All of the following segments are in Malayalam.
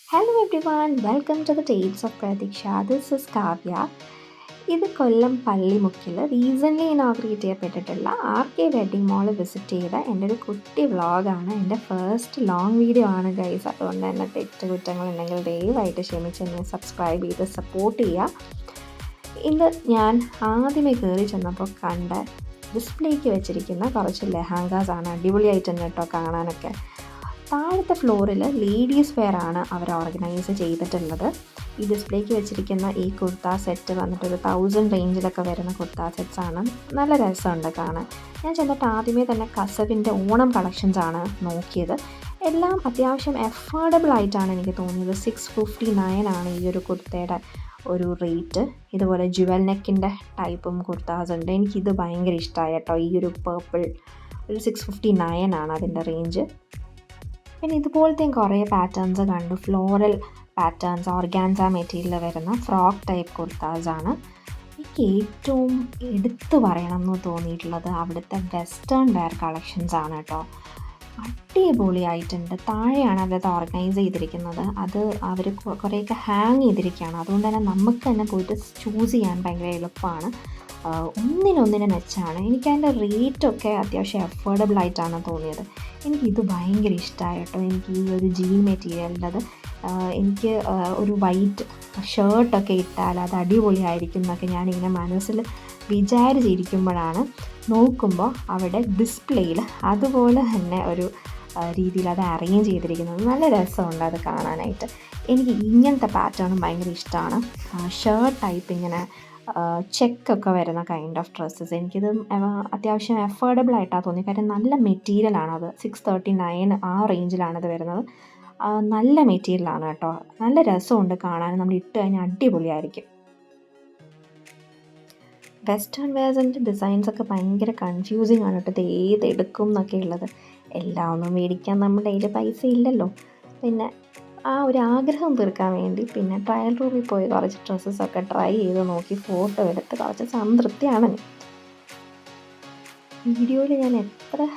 Hello everyone, welcome to the Tales of Pratiksha. This is Kavya. ഇത് കൊല്ലം പള്ളിമുക്കിൽ റീസെൻ്റ്ലി ഇനോഗ്രേറ്റ് ചെയ്യപ്പെട്ടിട്ടുള്ള RK വെഡ്ഡിംഗ് മോൾ വിസിറ്റ് ചെയ്ത എൻ്റെ ഒരു കുട്ടി വ്ളോഗാണ്. എൻ്റെ ഫസ്റ്റ് ലോങ് വീഡിയോ ആണ് ഗൈസ്. അതുകൊണ്ട് തന്നെ തെറ്റ് കുറ്റങ്ങളുണ്ടെങ്കിൽ ദയവായിട്ട് ക്ഷമിച്ച് എന്നെ സബ്സ്ക്രൈബ് ചെയ്ത് സപ്പോർട്ട് ചെയ്യുക. ഇത് ഞാൻ ആദ്യമേ കയറി ചെന്നപ്പോൾ കണ്ട ഡിസ്പ്ലേക്ക് വെച്ചിരിക്കുന്ന കുറച്ച് ലെഹങ്കാസാണ്. അടിപൊളിയായിട്ടുണ്ട് കേട്ടോ കാണാനൊക്കെ. താഴത്തെ ഫ്ലോറിൽ ലേഡീസ് വെയർ ആണ് അവർ ഓർഗനൈസ് ചെയ്തിട്ടുള്ളത്. ഈ ഡിസ്പ്ലേക്ക് വെച്ചിരിക്കുന്ന ഈ കുർത്ത സെറ്റ് വന്നിട്ടൊരു 1000 റേഞ്ചിലൊക്കെ വരുന്ന കുർത്ത സെറ്റ്സാണ്. നല്ല രസമുണ്ട് കാണാൻ. ഞാൻ ചെന്നിട്ട് ആദ്യമേ തന്നെ കസവിൻ്റെ ഓണം കളക്ഷൻസാണ് നോക്കിയത്. എല്ലാം അത്യാവശ്യം എഫോർഡബിൾ ആയിട്ടാണ് എനിക്ക് തോന്നിയത്. 659 ആണ് ഈ ഒരു കുർത്തയുടെ ഒരു റേറ്റ്. ഇതുപോലെ ജുവൽ നെക്കിൻ്റെ ടൈപ്പും കുർത്താസ് ഉണ്ട്. എനിക്കിത് ഭയങ്കര ഇഷ്ടമായി കേട്ടോ. ഈ ഒരു പേർപ്പിൾ ഒരു 659 ആണ് അതിൻ്റെ റേഞ്ച്. പിന്നെ ഇതുപോലത്തെയും കുറേ പാറ്റേൺസ് കണ്ടു. ഫ്ലോറൽ പാറ്റേൺസ്, ഓർഗാൻസ മെറ്റീരിയൽ വരുന്ന ഫ്രോക്ക് ടൈപ്പ് കുർത്താസാണ്. എനിക്ക് ഏറ്റവും എടുത്തു പറയണം എന്ന് തോന്നിയിട്ടുള്ളത് അവിടുത്തെ വെസ്റ്റേൺ വെയർ കളക്ഷൻസ് ആണ് കേട്ടോ. അടിപൊളിയായിട്ടുണ്ട്. താഴെയാണ് അവരത് ഓർഗനൈസ് ചെയ്തിരിക്കുന്നത്. അത് അവർ കുറേയൊക്കെ ഹാങ് ചെയ്തിരിക്കുകയാണ്. അതുകൊണ്ട് തന്നെ നമുക്ക് തന്നെ പോയിട്ട് ചൂസ് ചെയ്യാൻ ഭയങ്കര എളുപ്പമാണ്. ഒന്നിനൊന്നിന് മെച്ചമാണ്. എനിക്കതിൻ്റെ റേറ്റൊക്കെ അത്യാവശ്യം അഫോർഡബിൾ ആയിട്ടാണ് തോന്നിയത്. എനിക്കിത് ഭയങ്കര ഇഷ്ടമായി കേട്ടോ. എനിക്ക് ഈ ഒരു ജീൻ മെറ്റീരിയലിൻ്റെത് എനിക്ക് ഒരു വൈറ്റ് ഷർട്ടൊക്കെ ഇട്ടാൽ അത് അടിപൊളിയായിരിക്കും എന്നൊക്കെ ഞാനിങ്ങനെ മനസ്സിൽ വിചാരിച്ചിരിക്കുമ്പോഴാണ് നോക്കുമ്പോൾ അവിടെ ഡിസ്പ്ലേയിൽ അതുപോലെ തന്നെ ഒരു രീതിയിൽ അത് അറേഞ്ച് ചെയ്തിരിക്കുന്നത്. നല്ല രസമുണ്ട് അത് കാണാനായിട്ട്. എനിക്ക് ഇങ്ങനത്തെ പാറ്റേണും ഭയങ്കര ഇഷ്ടമാണ്. ഷർട്ട് ടൈപ്പ് ഇങ്ങനെ ചെക്കൊക്കെ വരുന്ന കൈൻഡ് ഓഫ് ഡ്രസ്സസ് എനിക്കിത് അത്യാവശ്യം അഫോർഡബിൾ ആയിട്ടാണ് തോന്നി. കാര്യം നല്ല മെറ്റീരിയലാണത്. 639 ആ റേഞ്ചിലാണിത് വരുന്നത്. നല്ല മെറ്റീരിയലാണ് കേട്ടോ. നല്ല രസമുണ്ട് കാണാൻ. നമ്മൾ ഇട്ട് കഴിഞ്ഞാൽ അടിപൊളിയായിരിക്കും. വെസ്റ്റേൺ വെയർസിൻ്റെ ഡിസൈൻസൊക്കെ ഭയങ്കര കൺഫ്യൂസിങ് ആണ് കേട്ടോ. ഇത് ഏതെടുക്കും എന്നൊക്കെ ഉള്ളത്. എല്ലാം ഒന്നും മേടിക്കാൻ നമ്മുടെ കയ്യിൽ പൈസ ഇല്ലല്ലോ. പിന്നെ ആ ഒരു ആഗ്രഹം തീർക്കാൻ വേണ്ടി പിന്നെ ട്രയൽ റൂമിൽ പോയി കുറച്ച് ഡ്രസ്സസൊക്കെ ട്രൈ ചെയ്ത് നോക്കി ഫോട്ടോ എടുത്ത് കുറച്ച് സംതൃപ്തിയാണ്. വീഡിയോയിൽ ഞാൻ എത്ര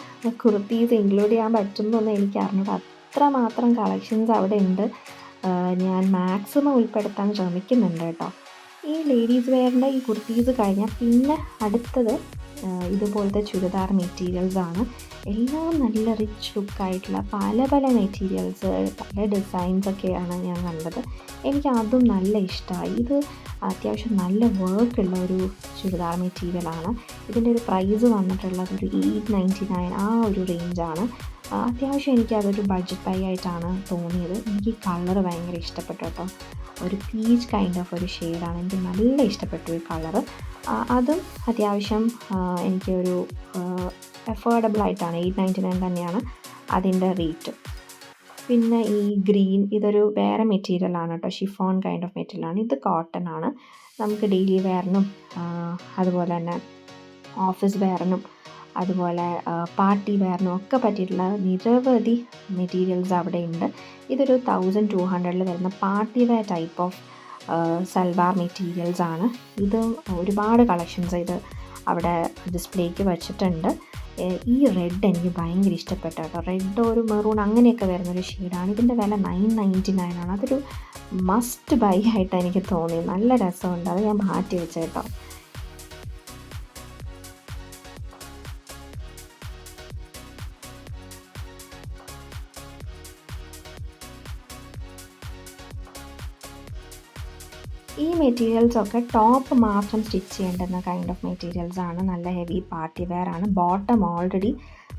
കുർത്തീസ് ഇൻക്ലൂഡ് ചെയ്യാൻ പറ്റുന്നൊന്നും എനിക്ക് അറിഞ്ഞൂടാ. അത്രമാത്രം കളക്ഷൻസ് അവിടെ ഉണ്ട്. ഞാൻ മാക്സിമം ഉൾപ്പെടുത്താൻ ശ്രമിക്കുന്നുണ്ട് കേട്ടോ. ഈ ലേഡീസ് വെയറിൻ്റെ ഈ കുർത്തീസ് കഴിഞ്ഞാൽ പിന്നെ അടുത്തത് ഇതുപോലത്തെ ചുരിദാർ മെറ്റീരിയൽസാണ്. എല്ലാം നല്ല റിച്ച് ലുക്കായിട്ടുള്ള പല പല മെറ്റീരിയൽസ്, പല ഡിസൈൻസൊക്കെയാണ് ഞാൻ കണ്ടത്. എനിക്ക് അതും നല്ല ഇഷ്ടമായി. ഇത് അത്യാവശ്യം നല്ല വർക്കുള്ള ഒരു ചുരിദാർ മെറ്റീരിയലാണ്. ഇതിൻ്റെ ഒരു പ്രൈസ് വന്നിട്ടുള്ളത് ഒരു 899 ആ ഒരു റേഞ്ചാണ്. അത്യാവശ്യം എനിക്കതൊരു ബഡ്ജറ്റ് ബൈ ആയിട്ടാണ് തോന്നിയത്. എനിക്ക് ഈ കളറ് ഭയങ്കര ഇഷ്ടപ്പെട്ടു കേട്ടോ. ഒരു പീച്ച് കൈൻഡ് ഓഫ് ഒരു ഷെയ്ഡാണ്. എനിക്ക് നല്ല ഇഷ്ടപ്പെട്ടു ഈ കളറ്. അതും അത്യാവശ്യം എനിക്കൊരു അഫോർഡബിൾ ആയിട്ടാണ്. 899 തന്നെയാണ് അതിൻ്റെ റേറ്റ്. പിന്നെ ഈ ഗ്രീൻ ഇതൊരു വേറെ മെറ്റീരിയലാണ് കേട്ടോ. ഷിഫോൺ കൈൻഡ് ഓഫ് മെറ്റീരിയലാണ്. ഇത് കോട്ടൺ ആണ്. നമുക്ക് ഡെയിലി വെയറിനും അതുപോലെ തന്നെ ഓഫീസ് വെയറിനും അതുപോലെ പാർട്ടി വെയറിനും ഒക്കെ പറ്റിയിട്ടുള്ള നിരവധി മെറ്റീരിയൽസ് അവിടെ ഉണ്ട്. ഇതൊരു 1200 വരുന്ന party wear type of salwar materials ആണ്. ഇത് ഒരുപാട് കളക്ഷൻസ് ഇത് അവിടെ ഡിസ്പ്ലേക്ക് വെച്ചിട്ടുണ്ട്. ഈ റെഡ് എനിക്ക് ഭയങ്കര ഇഷ്ടപ്പെട്ടു കേട്ടോ. റെഡ് ഒരു മെറൂൺ അങ്ങനെയൊക്കെ വരുന്നൊരു ഷെയ്ഡാണ്. ഇതിൻ്റെ വില 999 ആണ്. അതൊരു മസ്റ്റ് ബൈ ആയിട്ട് എനിക്ക് തോന്നി. നല്ല രസമുണ്ട്. അത് ഞാൻ മാറ്റി വെച്ച കേട്ടോ. ഈ മെറ്റീരിയൽസൊക്കെ ടോപ്പ് മാത്രം സ്റ്റിച്ച് ചെയ്യേണ്ടുന്ന കൈൻഡ് ഓഫ് മെറ്റീരിയൽസാണ്. നല്ല ഹെവി പാർട്ടി വെയർ ആണ്. ബോട്ടം ഓൾറെഡി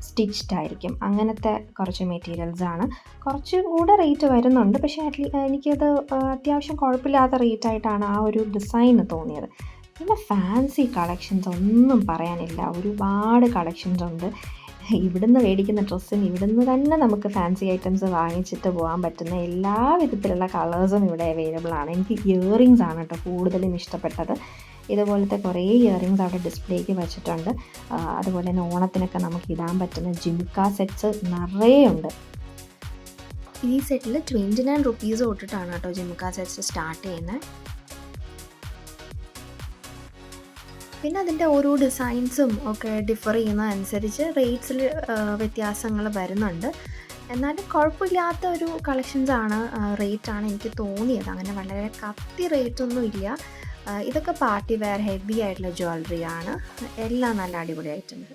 സ്റ്റിച്ച്ഡ് ആയിരിക്കും. അങ്ങനത്തെ കുറച്ച് മെറ്റീരിയൽസാണ്. കുറച്ചും കൂടെ റേറ്റ് വരുന്നുണ്ട്. പക്ഷേ എനിക്കത് അത്യാവശ്യം കുഴപ്പമില്ലാത്ത റേറ്റായിട്ടാണ് ആ ഒരു ഡിസൈന് തോന്നിയത്. പിന്നെ ഫാൻസി കളക്ഷൻസ് ഒന്നും പറയാനില്ല. ഒരുപാട് കളക്ഷൻസ് ഉണ്ട്. ഇവിടുന്ന് മേടിക്കുന്ന ഡ്രസ്സിന് ഇവിടുന്ന് തന്നെ നമുക്ക് ഫാൻസി ഐറ്റംസ് വാങ്ങിച്ചിട്ട് പോകാൻ പറ്റുന്ന എല്ലാ വിധത്തിലുള്ള കളേഴ്സും ഇവിടെ അവൈലബിൾ ആണ്. എനിക്ക് ഇയറിങ്സ് ആണ് കേട്ടോ കൂടുതലും ഇഷ്ടപ്പെട്ടത്. ഇതുപോലത്തെ കുറേ ഇയറിങ്സ് അവിടെ ഡിസ്പ്ലേക്ക് വെച്ചിട്ടുണ്ട്. അതുപോലെ തന്നെ ഓണത്തിനൊക്കെ നമുക്ക് ഇടാൻ പറ്റുന്ന ജിംക്ക സെറ്റ്സ് നിറയെ ഉണ്ട്. ഈ സെറ്റിൽ 29 റുപ്പീസ് തൊട്ടിട്ടാണ് കേട്ടോ ജിംക്ക സെറ്റ്സ് സ്റ്റാർട്ട് ചെയ്യുന്നത്. പിന്നെ അതിൻ്റെ ഓരോ ഡിസൈൻസും ഒക്കെ ഡിഫർ ചെയ്യുന്നതനുസരിച്ച് റേറ്റ്സിൽ വ്യത്യാസങ്ങൾ വരുന്നുണ്ട്. എന്നാലും കുഴപ്പമില്ലാത്ത ഒരു കളക്ഷൻസാണ്, റേറ്റാണ് എനിക്ക് തോന്നിയത്. അങ്ങനെ വളരെ കത്തി റേറ്റൊന്നും ഇല്ല. ഇതൊക്കെ പാർട്ടി വെയർ ഹെവി ആയിട്ടുള്ള ജ്വല്ലറിയാണ്. എല്ലാം നല്ല അടിപൊളിയായിട്ടുണ്ട്.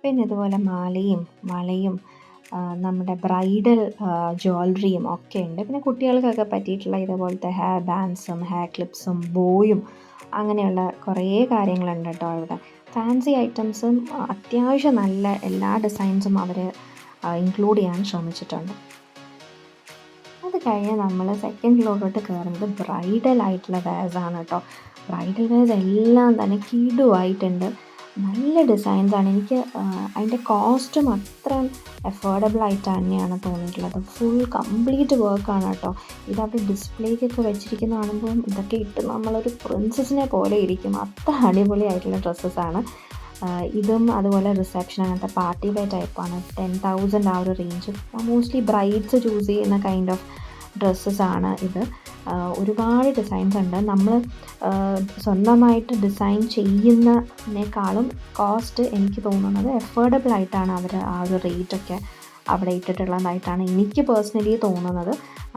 പിന്നെ ഇതുപോലെ മാലയും വളയും നമ്മുടെ ബ്രൈഡൽ ജ്വല്ലറിയും ഒക്കെ ഉണ്ട്. പിന്നെ കുട്ടികൾക്കൊക്കെ പറ്റിയിട്ടുള്ള ഇതുപോലത്തെ ഹെയർ ബാൻഡ്സും ഹെയർ ക്ലിപ്സും ബോയും അങ്ങനെയുള്ള കുറേ കാര്യങ്ങളുണ്ട് കേട്ടോ അവിടെ. ഫാൻസി ഐറ്റംസും അത്യാവശ്യം നല്ല എല്ലാ ഡിസൈൻസും അവർ ഇൻക്ലൂഡ് ചെയ്യാൻ ശ്രമിച്ചിട്ടുണ്ട്. അത് കഴിഞ്ഞ് നമ്മൾ സെക്കൻഡ് ഫ്ലോറിലോട്ട് കയറുന്നത് ബ്രൈഡൽ ആയിട്ടുള്ള വെയർസാണ് കേട്ടോ. ബ്രൈഡൽ വെയർസ് എല്ലാം തന്നെ കിടുവായിട്ടുണ്ട്. നല്ല ഡിസൈൻസാണ്. എനിക്ക് അതിൻ്റെ കോസ്റ്റും അത്ര അഫോർഡബിൾ ആയിട്ട് തന്നെയാണ് തോന്നിയിട്ടുള്ളത്. ഫുൾ കംപ്ലീറ്റ് വർക്കാണ് കേട്ടോ. ഇതവിടെ ഡിസ്പ്ലേക്കൊക്കെ വെച്ചിരിക്കുന്ന കാണുമ്പം ഇതൊക്കെ ഇട്ട് നമ്മളൊരു പ്രിൻസസിനെ പോലെ ഇരിക്കും. അത്ര അടിപൊളിയായിട്ടുള്ള ഡ്രസ്സസ്സാണ്. ഇതും അതുപോലെ റിസപ്ഷൻ അങ്ങനത്തെ പാർട്ടി വെയർ ടൈപ്പാണ്. 10,000 ആ ഒരു റേഞ്ച്. മോസ്റ്റ്ലി ബ്രൈഡ്സ് ചൂസ് ചെയ്യുന്ന കൈൻഡ് ഓഫ് ഡ്രസ്സസ്സാണ് ഇത്. ഒരുപാട് ഡിസൈൻസ് ഉണ്ട്. നമ്മൾ സ്വന്തമായിട്ട് ഡിസൈൻ ചെയ്യുന്നതിനേക്കാളും കോസ്റ്റ് എനിക്ക് തോന്നുന്നത് അഫോർഡബിൾ ആയിട്ടാണ് അവർ ആ ഒരു റേറ്റൊക്കെ അവിടെ ഇട്ടിട്ടുള്ളതായിട്ടാണ് എനിക്ക് പേഴ്സണലി തോന്നുന്നത്.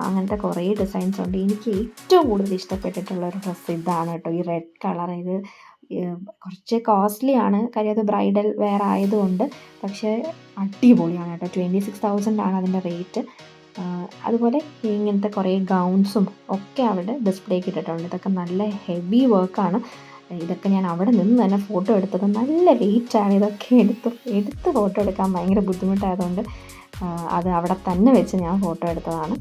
അങ്ങനത്തെ കുറേ ഡിസൈൻസ് ഉണ്ട്. എനിക്ക് ഏറ്റവും കൂടുതൽ ഇഷ്ടപ്പെട്ടിട്ടുള്ളൊരു ഡ്രസ്സ് ഇതാണ് കേട്ടോ, ഈ റെഡ് കളർ. ഇത് കുറച്ച് കോസ്റ്റ്ലിയാണ്, കാര്യം അത് ബ്രൈഡൽ വെയർ ആയതുകൊണ്ട്. പക്ഷേ അടിപൊളിയാണ് കേട്ടോ. 26,000 ആണ് അതിൻ്റെ റേറ്റ്. അതുപോലെ ഇങ്ങനത്തെ കുറേ ഗൗൺസും ഒക്കെ അവിടെ ഡിസ്പ്ലേക്ക് ഇട്ടിട്ടുണ്ട്. ഇതൊക്കെ നല്ല ഹെവി വർക്കാണ്. ഇതൊക്കെ ഞാൻ അവിടെ നിന്ന് തന്നെ ഫോട്ടോ എടുത്തത്. നല്ല വെയിറ്റാണ്. ഇതൊക്കെ എടുത്ത് ഫോട്ടോ എടുക്കാൻ ഭയങ്കര ബുദ്ധിമുട്ടായതുകൊണ്ട് അത് അവിടെ തന്നെ വെച്ച് ഞാൻ ഫോട്ടോ എടുത്തതാണ്.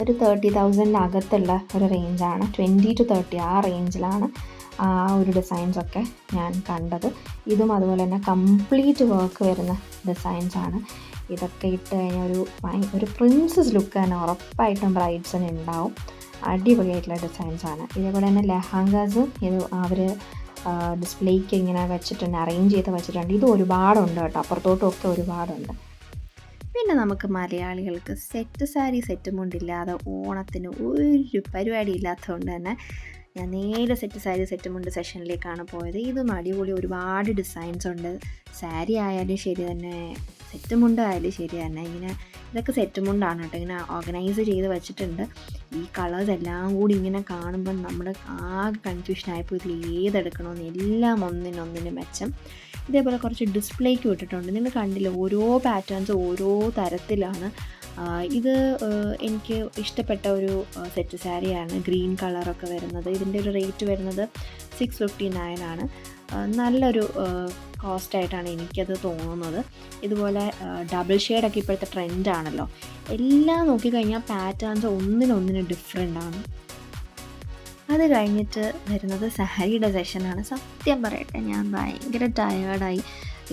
ഒരു 30,000 അകത്തുള്ള ഒരു റേഞ്ചാണ്. 20 to 30 ആ റേഞ്ചിലാണ് ആ ഒരു ഡിസൈൻസൊക്കെ ഞാൻ കണ്ടത്. ഇതും അതുപോലെ തന്നെ കംപ്ലീറ്റ് വർക്ക് വരുന്ന ഡിസൈൻസാണ്. ഇതൊക്കെ ഇട്ട് കഴിഞ്ഞാൽ ഒരു പ്രിൻസസ് ലുക്ക് തന്നെ ഉറപ്പായിട്ടും ബ്രൈഡ്സിന് ഉണ്ടാവും. അടിപൊളിയായിട്ടുള്ള ഡിസൈൻസാണ്. ഇതേപോലെ തന്നെ ലെഹങ്കാസ് ഇത് അവർ ഡിസ്പ്ലേക്ക് ഇങ്ങനെ വെച്ചിട്ടുണ്ട്, അറേഞ്ച് ചെയ്ത് വെച്ചിട്ടുണ്ട്. ഇത് ഒരുപാടുണ്ട് കേട്ടോ, അപ്പുറത്തോട്ടുമൊക്കെ ഒരുപാടുണ്ട്. പിന്നെ നമുക്ക് മലയാളികൾക്ക് സെറ്റ് സാരി സെറ്റ് മുണ്ടില്ലാതെ ഓണത്തിന് ഒരു പരിപാടി ഇല്ലാത്തതുകൊണ്ട് തന്നെ ഞാൻ നേരെ സെറ്റ് സാരി സെറ്റ് മുണ്ട് സെഷനിലേക്കാണ് പോയത്. ഇതും അടിപൊളി ഒരുപാട് ഡിസൈൻസ് ഉണ്ട്. സാരി ആയാലും ശരി തന്നെ, സെറ്റ് മുണ്ട് ആയാലും ശരി തന്നെ. ഇതൊക്കെ സെറ്റ് മുണ്ടാണ് കേട്ടോ. ഇങ്ങനെ ഓർഗനൈസ് ചെയ്ത് വെച്ചിട്ടുണ്ട്. ഈ കളേഴ്സ് എല്ലാം കൂടി ഇങ്ങനെ കാണുമ്പം നമ്മൾ ആകെ കൺഫ്യൂഷനായപ്പോൾ ഇതിൽ ഏതെടുക്കണമെന്ന്. എല്ലാം ഒന്നിനൊന്നിന് മെച്ചം. ഇതേപോലെ കുറച്ച് ഡിസ്പ്ലേക്ക് ഇട്ടിട്ടുണ്ട്. നിങ്ങൾ കണ്ടില്ല, ഓരോ പാറ്റേൺസ് ഓരോ തരത്തിലാണ്. ഇത് എനിക്ക് ഇഷ്ടപ്പെട്ട ഒരു സെറ്റ് സാരിയാണ്. ഗ്രീൻ കളറൊക്കെ വരുന്നത്. ഇതിൻ്റെ ഒരു റേറ്റ് വരുന്നത് 659 ആണ്. നല്ലൊരു കോസ്റ്റായിട്ടാണ് എനിക്കത് തോന്നുന്നത്. ഇതുപോലെ ഡബിൾ ഷെയ്ഡൊക്കെ ഇപ്പോഴത്തെ ട്രെൻഡാണല്ലോ. എല്ലാം നോക്കിക്കഴിഞ്ഞാൽ പാറ്റേൺസ് ഒന്നിനൊന്നിന് ഡിഫറെൻ്റ് ആണ്. അത് കഴിഞ്ഞിട്ട് വരുന്നത് സാരിയുടെ സെഷനാണ്. സത്യം പറയട്ടെ, ഞാൻ ഭയങ്കര ടയേർഡായി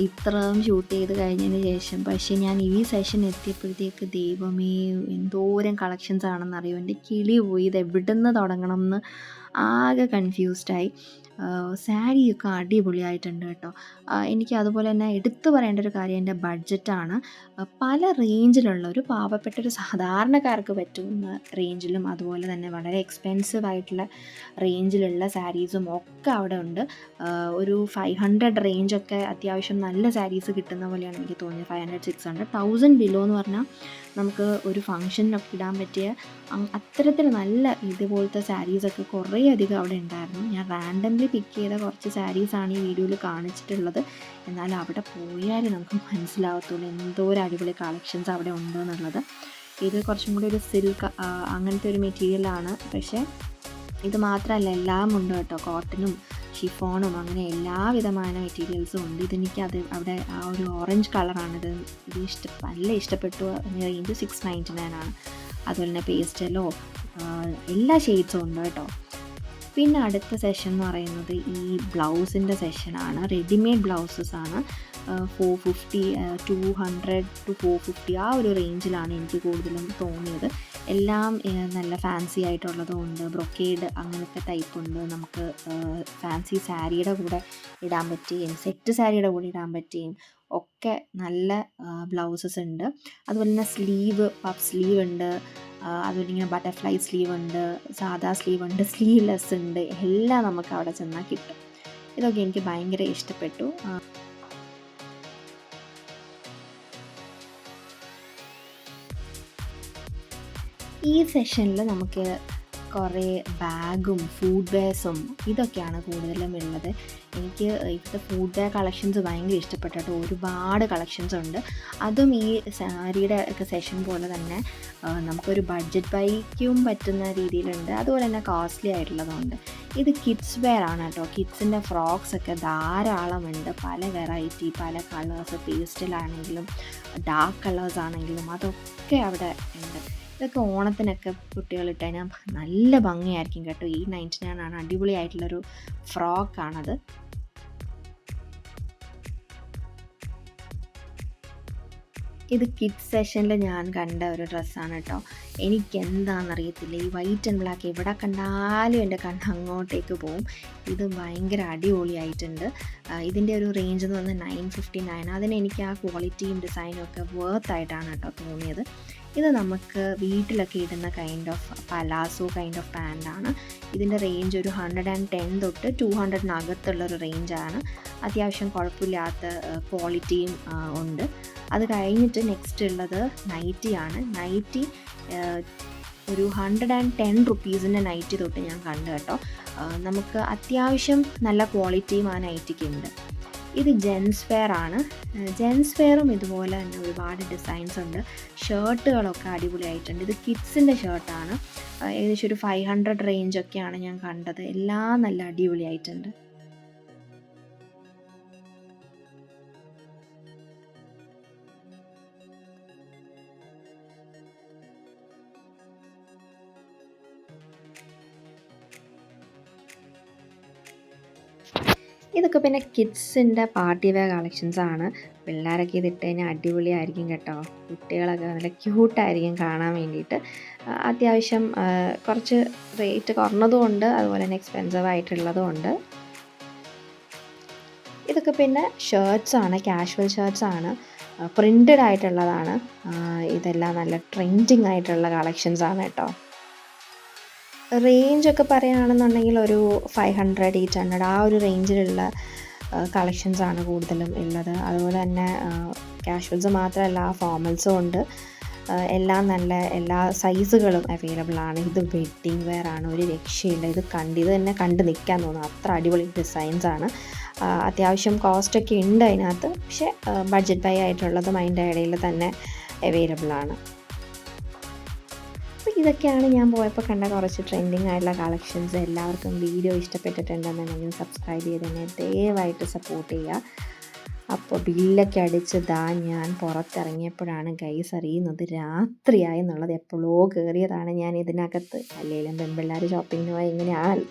ഇത്രയും ഷൂട്ട് ചെയ്ത് കഴിഞ്ഞതിന് ശേഷം. പക്ഷേ ഞാൻ ഈ സെഷൻ എത്തിയപ്പോഴത്തേക്ക് ദൈവമേ എന്തോരം കളക്ഷൻസ് ആണെന്നറിയോ. എൻ്റെ കിളി പോയി. ഇത് എവിടെ നിന്ന് തുടങ്ങണം എന്ന് ആകെ കൺഫ്യൂസ്ഡായി. സാരിയൊക്കെ അടിപൊളിയായിട്ടുണ്ട് കേട്ടോ. എനിക്ക് അതുപോലെ തന്നെ എടുത്തു പറയേണ്ട ഒരു കാര്യം എൻ്റെ ബഡ്ജറ്റാണ്. പല റേഞ്ചിലുള്ള ഒരു പാവപ്പെട്ട ഒരു സാധാരണക്കാർക്ക് പറ്റുന്ന റേഞ്ചിലും അതുപോലെ തന്നെ വളരെ എക്സ്പെൻസീവ് ആയിട്ടുള്ള റേഞ്ചിലുള്ള സാരീസും ഒക്കെ അവിടെ ഉണ്ട്. ഒരു 500 റേഞ്ചൊക്കെ അത്യാവശ്യം നല്ല സാരീസ് കിട്ടുന്ന പോലെയാണ് എനിക്ക് തോന്നിയത്. 500, 600, 1000 ബിലോ എന്ന് പറഞ്ഞാൽ നമുക്ക് ഒരു ഫംഗ്ഷനിലൊക്കെ ഇടാൻ പറ്റിയ അത്തരത്തിൽ നല്ല ഇതുപോലത്തെ സാരീസൊക്കെ കുറേ അധികം അവിടെ ഉണ്ടായിരുന്നു. ഞാൻ റാൻഡംലി പിക്ക് ചെയ്ത കുറച്ച് സാരീസാണ് ഈ വീഡിയോയിൽ കാണിച്ചിട്ടുള്ളത്. എന്നാൽ അവിടെ പോയാൽ നമുക്ക് മനസ്സിലാവത്തുള്ളൂ എന്തോ ഒരു അടിപൊളി കളക്ഷൻസ് അവിടെ ഉണ്ട് എന്നുള്ളത്. ഇത് കുറച്ചും കൂടി ഒരു സിൽക്ക് അങ്ങനത്തെ ഒരു മെറ്റീരിയലാണ്. പക്ഷേ ഇത് മാത്രമല്ല, എല്ലാം ഉണ്ട് കേട്ടോ. കോട്ടനും ഷിഫോണും അങ്ങനെ എല്ലാവിധമായ മെറ്റീരിയൽസും ഉണ്ട്. ഇതെനിക്ക് അവിടെ ആ ഒരു ഓറഞ്ച് കളറാണിത്. നല്ല ഇഷ്ടപ്പെട്ടു. റേഞ്ച് 699 ആണ്. അതുപോലെ തന്നെ പേസ്റ്റലോ എല്ലാ ഷെയ്ഡ്സും ഉണ്ട് കേട്ടോ. പിന്നെ അടുത്ത സെഷൻ എന്ന് പറയുന്നത് ഈ ബ്ലൗസിൻ്റെ സെഷനാണ്. റെഡിമെയ്ഡ് ബ്ലൗസസാണ്. 450 200 to 450 ആ ഒരു റേഞ്ചിലാണ് എനിക്ക് കൂടുതലും തോന്നിയത്. എല്ലാം നല്ല ഫാൻസി ആയിട്ടുള്ളതും ഉണ്ട്, ബ്രൊക്കേഡ് അങ്ങനത്തെ ടൈപ്പ് ഉണ്ട്, നമുക്ക് ഫാൻസി സാരിയുടെ കൂടെ ഇടാൻ പറ്റുകയും സെറ്റ് സാരിയുടെ കൂടെ ഇടാൻ പറ്റുകയും ഒക്കെ നല്ല ബ്ലൗസസ് ഉണ്ട്. അതുപോലെ തന്നെ സ്ലീവ്, പഫ് സ്ലീവ് ഉണ്ട്, അതുപോലെ ഇങ്ങനെ ബട്ടർഫ്ലൈ സ്ലീവ് ഉണ്ട്, സാദാ സ്ലീവ് ഉണ്ട്, സ്ലീവ്ലെസ് ഉണ്ട്, എല്ലാം നമുക്ക് അവിടെ ചെന്നാൽ കിട്ടും. ഇതൊക്കെ എനിക്ക് ഭയങ്കര ഇഷ്ടപ്പെട്ടു. ഈ സെഷനിൽ നമുക്ക് കുറേ ബാഗും ഫുഡ് വെയർസും ഇതൊക്കെയാണ് കൂടുതലും ഉള്ളത്. എനിക്ക് ഇവിടുത്തെ ഫുഡ് വെയർ കളക്ഷൻസ് ഭയങ്കര ഇഷ്ടപ്പെട്ടു കേട്ടോ. ഒരുപാട് കളക്ഷൻസ് ഉണ്ട്. അതും ഈ സാരിയുടെ ഒക്കെ സെഷൻ പോലെ തന്നെ നമുക്കൊരു ബഡ്ജറ്റ് ബൈക്കും പറ്റുന്ന രീതിയിലുണ്ട്, അതുപോലെ തന്നെ കോസ്റ്റ്ലി ആയിട്ടുള്ളതുണ്ട്. ഇത് കിഡ്സ് വെയർ ആണ് കേട്ടോ. കിഡ്സിൻ്റെ ഫ്രോക്സ് ഒക്കെ ധാരാളമുണ്ട്, പല വെറൈറ്റി, പല കളേഴ്സ്, പേസ്റ്റലാണെങ്കിലും ഡാർക്ക് കളേഴ്സ് ആണെങ്കിലും അതൊക്കെ അവിടെ ഉണ്ട്. ഇതൊക്കെ ഓണത്തിനൊക്കെ കുട്ടികളിട്ട് കഴിഞ്ഞാൽ നല്ല ഭംഗിയായിരിക്കും കേട്ടോ. 899 ആണ്, അടിപൊളിയായിട്ടുള്ളൊരു ഫ്രോക്കാണത്. ഇത് കിഡ്സ് സെഷനിൽ ഞാൻ കണ്ട ഒരു ഡ്രസ്സാണ് കേട്ടോ. എനിക്കെന്താണെന്നറിയത്തില്ല, ഈ വൈറ്റ് ആൻഡ് ബ്ലാക്ക് എവിടെ കണ്ടാലും എൻ്റെ കണ്ണ് അങ്ങോട്ടേക്ക് പോവും. ഇത് ഭയങ്കര അടിപൊളിയായിട്ടുണ്ട്. ഇതിൻ്റെ ഒരു റേഞ്ച് എന്ന് പറഞ്ഞാൽ 959. അതിന് എനിക്ക് ആ ക്വാളിറ്റിയും ഡിസൈനും ഒക്കെ വർത്തായിട്ടാണ് കേട്ടോ തോന്നിയത്. ഇത് നമുക്ക് വീട്ടിലൊക്കെ ഇടുന്ന kind of palazzo kind of പാൻ്റാണ്. ഇതിൻ്റെ റേഞ്ച് ഒരു 110 തൊട്ട് 200-നകത്തുള്ളൊരു റേഞ്ചാണ്. അത്യാവശ്യം കുഴപ്പമില്ലാത്ത ക്വാളിറ്റിയും ഉണ്ട്. അത് കഴിഞ്ഞിട്ട് നെക്സ്റ്റ് ഉള്ളത് നൈറ്റിയാണ്. നൈറ്റി ഒരു 110 റുപ്പീസിൻ്റെ നൈറ്റി തൊട്ട് ഞാൻ കണ്ടു കേട്ടോ. നമുക്ക് അത്യാവശ്യം നല്ല ക്വാളിറ്റിയും ആ നൈറ്റിക്കുണ്ട്. ഇത് ജെൻസ് വെയർ ആണ്. ജെൻസ് വെയറും ഇതുപോലെ തന്നെ ഒരുപാട് ഡിസൈൻസ് ഉണ്ട്. ഷർട്ടുകളൊക്കെ അടിപൊളിയായിട്ടുണ്ട്. ഇത് കിഡ്സിൻ്റെ ഷർട്ടാണ്. ഏകദേശം ഒരു 500 റേഞ്ചൊക്കെയാണ് ഞാൻ കണ്ടത്. എല്ലാം നല്ല അടിപൊളിയായിട്ടുണ്ട്. ഇതൊക്കെ പിന്നെ കിഡ്സിൻ്റെ പാർട്ടി വെയർ കളക്ഷൻസാണ്. പിള്ളേരൊക്കെ ഇതിട്ട് കഴിഞ്ഞാൽ അടിപൊളിയായിരിക്കും കേട്ടോ. കുട്ടികളൊക്കെ നല്ല ക്യൂട്ടായിരിക്കും കാണാൻ വേണ്ടിയിട്ട്. അത്യാവശ്യം കുറച്ച് റേറ്റ് കുറഞ്ഞതും ഉണ്ട്, അതുപോലെ തന്നെ എക്സ്പെൻസീവ് ആയിട്ടുള്ളതും ഉണ്ട്. ഇതൊക്കെ പിന്നെ ഷർട്ട്സാണ്, കാഷ്വൽ ഷർട്ട്സാണ്, പ്രിൻറ്റഡ് ആയിട്ടുള്ളതാണ്. ഇതെല്ലാം നല്ല ട്രെൻഡിങ് ആയിട്ടുള്ള കളക്ഷൻസാണ് കേട്ടോ. റേഞ്ചൊക്കെ പറയുകയാണെന്നുണ്ടെങ്കിൽ ഒരു 500, 800 ആ ഒരു റേഞ്ചിലുള്ള കളക്ഷൻസാണ് കൂടുതലും ഉള്ളത്. അതുപോലെ തന്നെ കാഷ്വൽസ് മാത്രമല്ല, ഫോർമൽസും ഉണ്ട്. എല്ലാം നല്ല എല്ലാ സൈസുകളും അവൈലബിൾ ആണ്. ഇത് വെഡ്ഡിങ് വെയർ ആണ്, ഒരു രക്ഷയില്ല. ഇത് തന്നെ കണ്ട് നിൽക്കാൻ തോന്നും, അത്ര അടിപൊളി ഡിസൈൻസാണ്. അത്യാവശ്യം കോസ്റ്റൊക്കെ ഉണ്ട് അതിനകത്ത്, പക്ഷേ ബഡ്ജറ്റ് ബൈ ആയിട്ടുള്ളതും അതിൻ്റെ ഇടയിൽ തന്നെ അവൈലബിൾ ആണ്. അപ്പോൾ ഇതൊക്കെയാണ് ഞാൻ പോയപ്പോൾ കണ്ട കുറച്ച് ട്രെൻഡിങ് ആയിട്ടുള്ള കളക്ഷൻസ്. എല്ലാവർക്കും വീഡിയോ ഇഷ്ടപ്പെട്ടിട്ടുണ്ടെന്നുണ്ടെങ്കിൽ സബ്സ്ക്രൈബ് ചെയ്ത് തന്നെ ദയവായിട്ട് സപ്പോർട്ട് ചെയ്യുക. അപ്പോൾ ബില്ലൊക്കെ അടിച്ച് ഞാൻ പുറത്തിറങ്ങിയപ്പോഴാണ് ഗൈസ് അറിയുന്നത് രാത്രിയായി എന്നുള്ളത്. എപ്പോഴോ കയറിയതാണ് ഞാൻ ഇതിനകത്ത്, അല്ലെങ്കിലും പെൺപിള്ളേർ ഷോപ്പിങ്ങിന് പോയി ഇങ്ങനെയാണല്ലോ.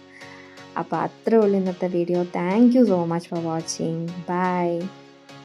അപ്പോൾ അത്രേ ഉള്ളൂ ഇന്നത്തെ video. Thank you so much for watching. By.